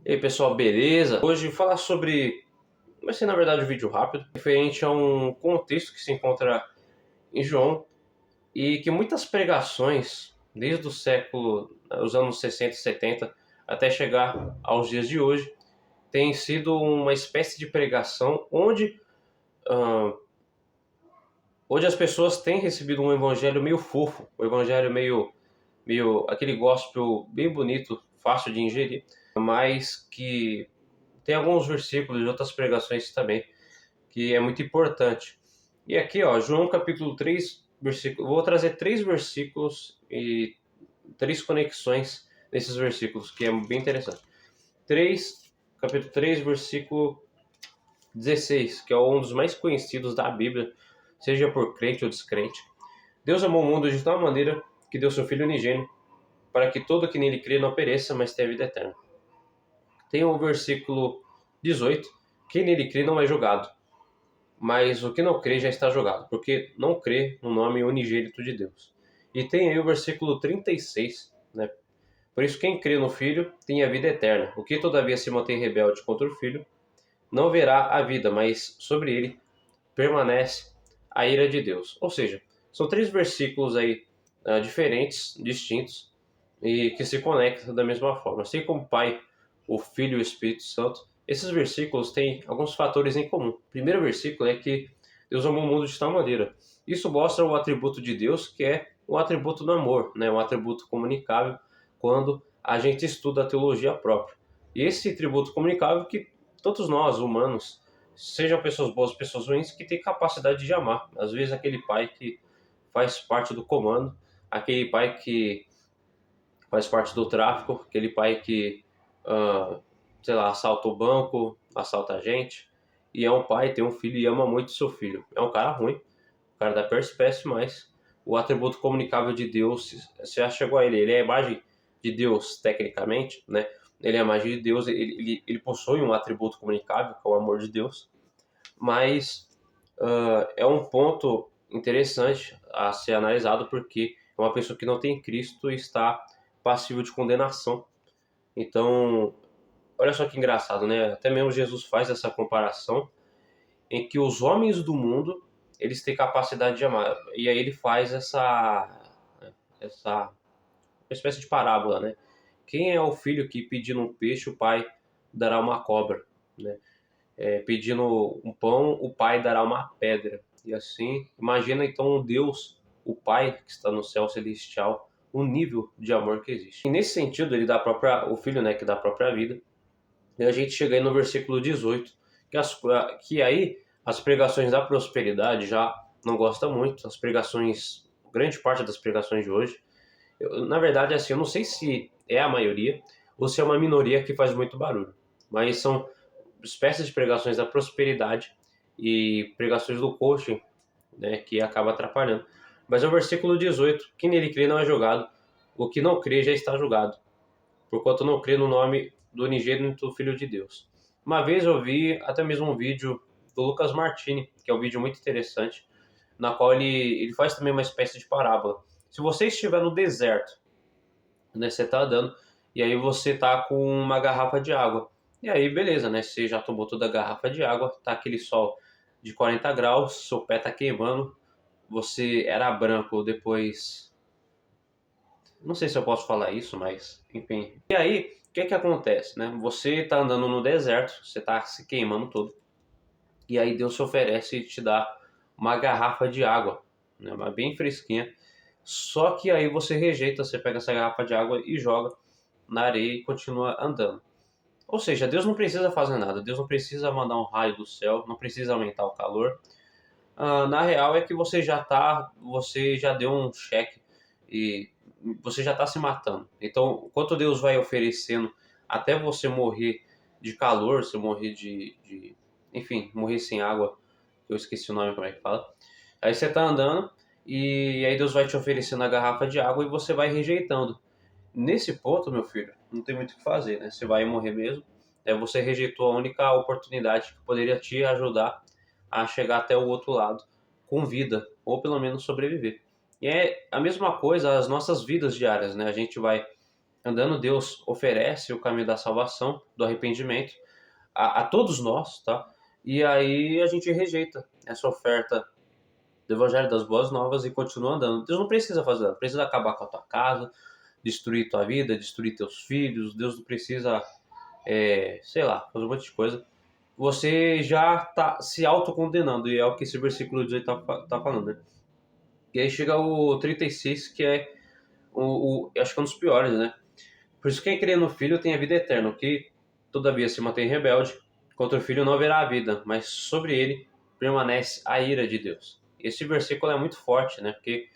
E aí pessoal, beleza? Hoje falar sobre, vai ser na verdade um vídeo rápido, referente a um contexto que se encontra em João e que muitas pregações, desde o século, os anos 60 e 70, até chegar aos dias de hoje, tem sido uma espécie de pregação ah, onde as pessoas têm recebido um evangelho meio fofo, um evangelho meio aquele gospel bem bonito, fácil de ingerir, mas que tem alguns versículos de outras pregações também, que é muito importante. E aqui, ó, João capítulo 3 versículo, vou trazer três versículos e três conexões nesses versículos, que é bem interessante. 3, capítulo 3, versículo 16, que é um dos mais conhecidos da Bíblia, seja por crente ou descrente. Deus amou o mundo de tal maneira que deu seu Filho unigênito, para que todo que nele crê não pereça, mas tenha vida eterna. Tem o versículo 18, quem nele crê não é julgado, mas o que não crê já está julgado, porque não crê no nome unigênito de Deus. E tem aí o versículo 36, né? Por isso quem crê no Filho tem a vida eterna. O que todavia se mantém rebelde contra o Filho não verá a vida, mas sobre ele permanece a ira de Deus. Ou seja, são três versículos aí diferentes, distintos, e que se conectam da mesma forma. Assim como o Pai, o Filho e o Espírito Santo, esses versículos têm alguns fatores em comum. O primeiro versículo é que Deus amou o mundo de tal maneira. Isso mostra o atributo de Deus, que é o atributo do amor, né? Um atributo comunicável quando a gente estuda a teologia própria. E esse atributo comunicável que todos nós, humanos, sejam pessoas boas, pessoas ruins, que têm capacidade de amar. Às vezes aquele pai que faz parte do comando, aquele pai que faz parte do tráfico, aquele pai que, sei lá, assalta o banco, assalta a gente, e é um pai, tem um filho e ama muito seu filho. É um cara ruim, o cara da pior espécie, mas o atributo comunicável de Deus, você já chegou a ele é a imagem de Deus, tecnicamente, né? Ele é a imagem de Deus, ele possui um atributo comunicável, que é o amor de Deus, mas é um ponto interessante a ser analisado, porque é uma pessoa que não tem Cristo e está passível de condenação. Então, olha só que engraçado, né? Até mesmo Jesus faz essa comparação em que os homens do mundo, eles têm capacidade de amar. E aí ele faz essa espécie de parábola, né? Quem é o filho que pedindo um peixe, o pai dará uma cobra, né? Pedindo um pão, o pai dará uma pedra. E assim, imagina então o Deus, o Pai que está no céu celestial, o nível de amor que existe. E nesse sentido, ele dá o filho, né, que dá a própria vida. E a gente chega aí no versículo 18, que aí as pregações da prosperidade já não gosta muito, as pregações, grande parte das pregações de hoje, na verdade, assim, eu não sei se é a maioria ou se é uma minoria que faz muito barulho, mas são espécies de pregações da prosperidade e pregações do coaching, né, que acaba atrapalhando. Mas é o versículo 18, quem nele crê não é julgado, o que não crê já está julgado, porquanto não crê no nome do unigênito Filho de Deus. Uma vez eu vi até mesmo um vídeo do Lucas Martini, que é um vídeo muito interessante, na qual ele faz também uma espécie de parábola. Se você estiver no deserto, né, você está andando, e aí você está com uma garrafa de água, e aí, beleza, né? Você já tomou toda a garrafa de água, tá aquele sol de 40 graus, seu pé tá queimando, você era branco, depois... Não sei se eu posso falar isso, mas enfim. E aí, o que que acontece, né? Você tá andando no deserto, você tá se queimando todo, e aí Deus se oferece e te dá uma garrafa de água, né? Uma bem fresquinha. Só que aí você rejeita, você pega essa garrafa de água e joga na areia e continua andando. Ou seja, Deus não precisa fazer nada, Deus não precisa mandar um raio do céu, não precisa aumentar o calor. Na real é que você já deu um cheque e você já está se matando. Então, quanto Deus vai oferecendo até você morrer de calor, você morrer enfim, morrer sem água, eu esqueci o nome, como é que fala. Aí você está andando e aí Deus vai te oferecendo a garrafa de água e você vai rejeitando. Nesse ponto, meu filho, não tem muito o que fazer, né? Você vai morrer mesmo. Você rejeitou a única oportunidade que poderia te ajudar a chegar até o outro lado com vida, ou pelo menos sobreviver. E é a mesma coisa as nossas vidas diárias, né? A gente vai andando, Deus oferece o caminho da salvação, do arrependimento a todos nós, tá? E aí a gente rejeita essa oferta do Evangelho das Boas Novas e continua andando. Deus não precisa fazer nada, precisa acabar com a tua casa, destruir tua vida, destruir teus filhos. Deus não precisa, sei lá, fazer um monte de coisa. Você já está se autocondenando, e é o que esse versículo 18 tá falando, né? E aí chega o 36, que é acho que é um dos piores, né? Por isso quem crê no Filho tem a vida eterna, o que todavia se mantém rebelde, contra o Filho não verá a vida, mas sobre ele permanece a ira de Deus. Esse versículo é muito forte, né? Porque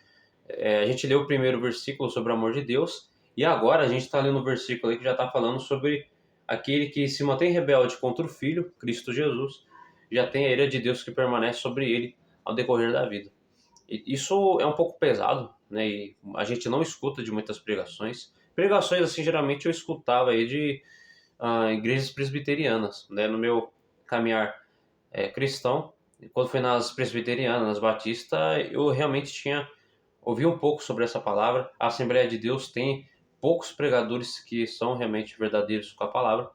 a gente leu o primeiro versículo sobre o amor de Deus, e agora a gente está lendo o versículo aí que já está falando sobre aquele que se mantém rebelde contra o Filho, Cristo Jesus, já tem a ira de Deus que permanece sobre ele ao decorrer da vida. E isso é um pouco pesado, né? E a gente não escuta de muitas pregações. Pregações, assim, geralmente eu escutava aí de igrejas presbiterianas, né? No meu caminhar cristão, quando foi nas presbiterianas, nas batistas, eu realmente ouvi um pouco sobre essa palavra. A Assembleia de Deus tem poucos pregadores que são realmente verdadeiros com a palavra.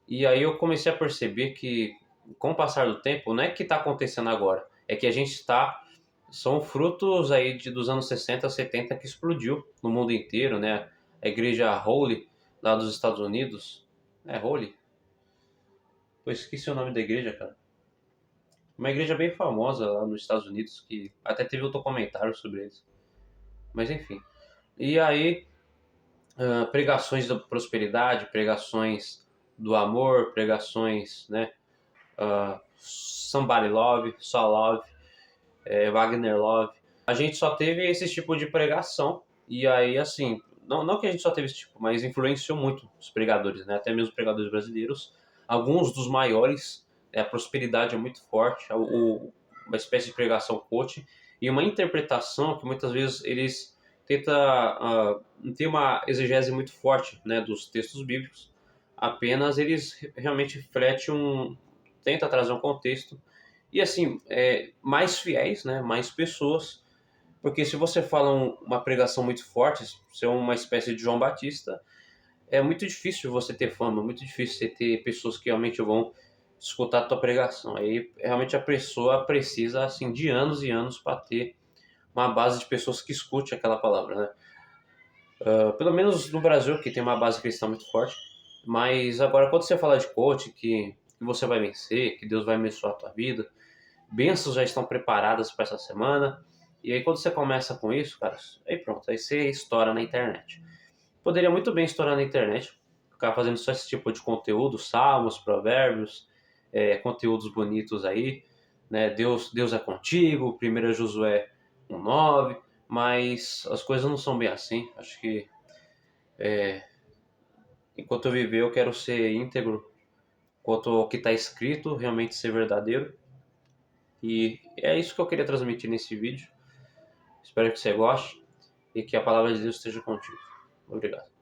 E aí eu comecei a perceber que, com o passar do tempo, não é que está acontecendo agora, é que a gente são frutos aí dos anos 60, 70 que explodiu no mundo inteiro, né? A igreja Holy, lá dos Estados Unidos, é Holy? Eu esqueci o nome da igreja, cara. Uma igreja bem famosa lá nos Estados Unidos, que até teve um documentário sobre eles. Mas enfim. E aí, pregações da prosperidade, pregações do amor, pregações, né? Somebody Love, Só Love, Wagner Love. A gente só teve esse tipo de pregação, e aí, assim, não que a gente só teve esse tipo, mas influenciou muito os pregadores, né? Até mesmo os pregadores brasileiros. Alguns dos maiores, a prosperidade é muito forte, uma espécie de pregação coach, e uma interpretação que muitas vezes eles tentam ter uma exegese muito forte, né, dos textos bíblicos, apenas eles realmente tenta trazer um contexto e assim, mais fiéis, né? Mais pessoas. Porque se você fala uma pregação muito forte, se é uma espécie de João Batista, é muito difícil você ter fama, é muito difícil você ter pessoas que realmente vão escutar a tua pregação. Aí realmente a pessoa precisa assim de anos e anos para ter uma base de pessoas que escute aquela palavra, né? Pelo menos no Brasil, que tem uma base cristã muito forte. Mas agora, quando você fala de coach, que você vai vencer, que Deus vai abençoar a tua vida, bênçãos já estão preparadas para essa semana. E aí quando você começa com isso, cara, aí pronto, aí você estoura na internet. Poderia muito bem estourar na internet, ficar fazendo só esse tipo de conteúdo, salmos, provérbios, conteúdos bonitos aí, né? Deus é contigo, 1 Josué 1:9, mas as coisas não são bem assim. Acho que enquanto eu viver eu quero ser íntegro quanto ao que está escrito, realmente ser verdadeiro. E é isso que eu queria transmitir nesse vídeo. Espero que você goste e que a palavra de Deus esteja contigo. Obrigado.